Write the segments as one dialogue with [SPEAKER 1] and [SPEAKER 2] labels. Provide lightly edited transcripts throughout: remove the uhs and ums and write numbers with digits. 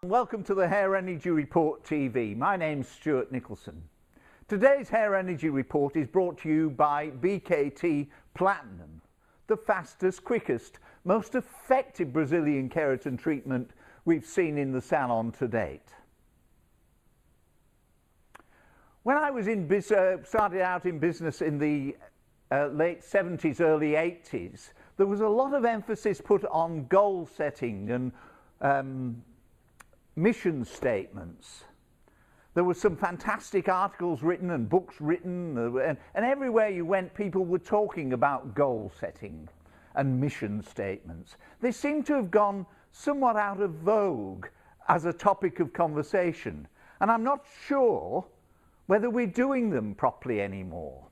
[SPEAKER 1] Welcome to the NrG Report TV. My name's Stuart Nicholson. Today's NrG Report is brought to you by BKT Platinum, the fastest, quickest, most effective Brazilian keratin treatment we've seen in the salon to date. When I was started out in business in the late 70s, early 80s, there was a lot of emphasis put on goal setting and mission statements. There were some fantastic articles written and books written, and everywhere you went, people were talking about goal setting and mission statements. They seem to have gone somewhat out of vogue as a topic of conversation, and I'm not sure whether we're doing them properly anymore.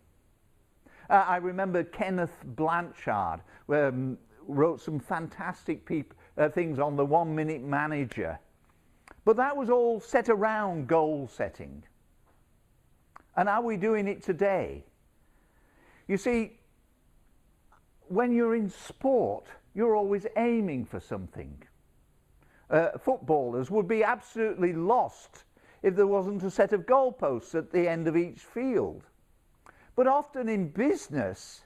[SPEAKER 1] I remember Kenneth Blanchard wrote some fantastic things on the 1 Minute Manager. But that was all set around goal setting. And are we doing it today? You see, when you're in sport, you're always aiming for something. Footballers would be absolutely lost if there wasn't a set of goalposts at the end of each field. But often in business,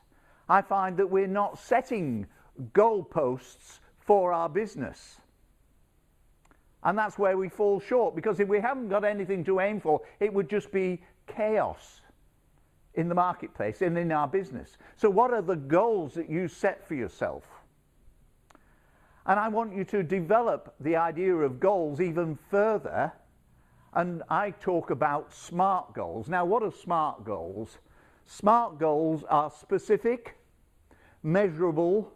[SPEAKER 1] I find that we're not setting goalposts for our business. And that's where we fall short, because if we haven't got anything to aim for, it would just be chaos in the marketplace and in our business. So what are the goals that you set for yourself? And I want you to develop the idea of goals even further. And I talk about SMART goals. Now, what are SMART goals? SMART goals are specific, measurable,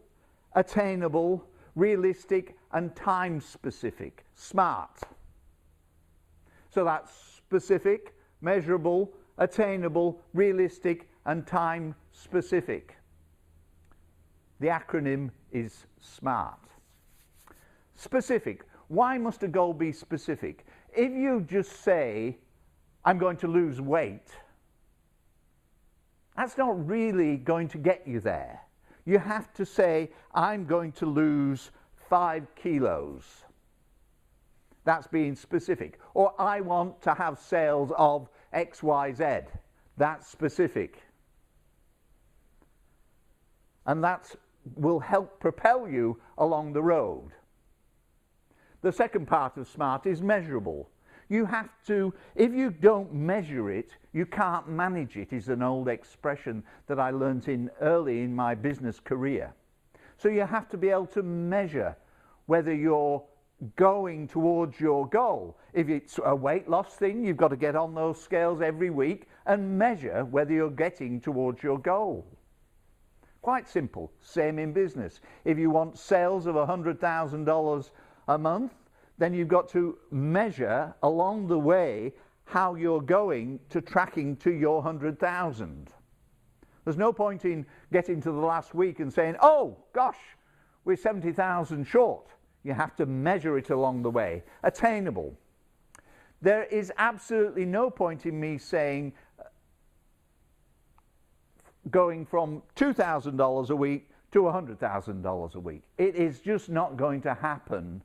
[SPEAKER 1] attainable, realistic, and time-specific. SMART. So that's specific, measurable, attainable, realistic, and time-specific. The acronym is SMART. Specific. Why must a goal be specific? If you just say, I'm going to lose weight, that's not really going to get you there. You have to say, I'm going to lose 5 kilos. That's being specific. Or I want to have sales of XYZ. That's specific. And that will help propel you along the road. The second part of SMART is measurable. You have to, if you don't measure it, you can't manage it, is an old expression that I learnt early in my business career. So you have to be able to measure whether you're going towards your goal. If it's a weight loss thing, you've got to get on those scales every week and measure whether you're getting towards your goal. Quite simple. Same in business. If you want sales of $100,000 a month, then you've got to measure along the way how you're going to tracking to your 100,000. There's no point in getting to the last week and saying, oh gosh, we're 70,000 short. You have to measure it along the way. Attainable. There is absolutely no point in me saying going from $2,000 a week to $100,000 a week. It is just not going to happen.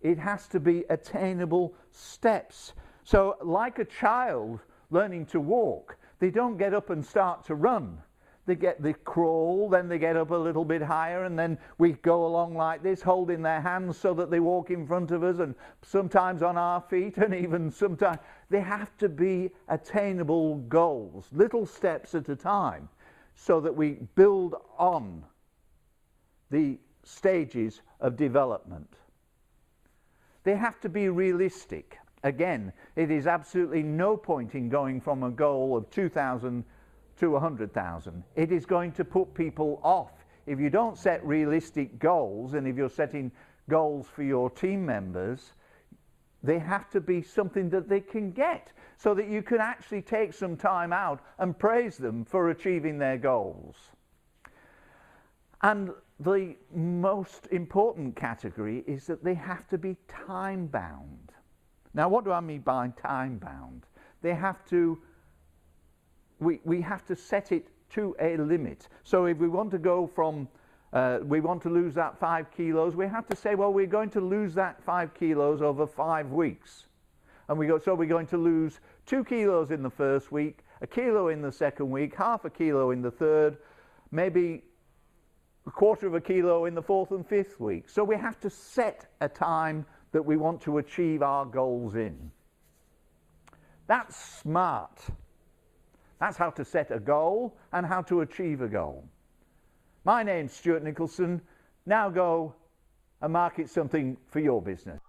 [SPEAKER 1] It has to be attainable steps. So like a child learning to walk, they don't get up and start to run. They crawl, then they get up a little bit higher, and then we go along like this, holding their hands so that they walk in front of us, and sometimes on our feet, and even sometimes. They have to be attainable goals, little steps at a time, so that we build on the stages of development. They have to be realistic. Again, it is absolutely no point in going from a goal of 2,000 to 100,000. It is going to put people off. If you don't set realistic goals, and if you're setting goals for your team members, they have to be something that they can get, so that you can actually take some time out and praise them for achieving their goals. And the most important category is that they have to be time-bound. Now, what do I mean by time-bound? They have to, we have to set it to a limit. So if we want to go from we want to lose that 5 kilos, we have to say, well, we're going to lose that 5 kilos over 5 weeks. And so we're going to lose 2 kilos in the first week, 1 kilo in the second week, half a kilo in the third, maybe 1/4 of a kilo in the fourth and fifth week. So we have to set a time that we want to achieve our goals in. That's SMART. That's how to set a goal and how to achieve a goal. My name's Stuart Nicholson. Now go and market something for your business.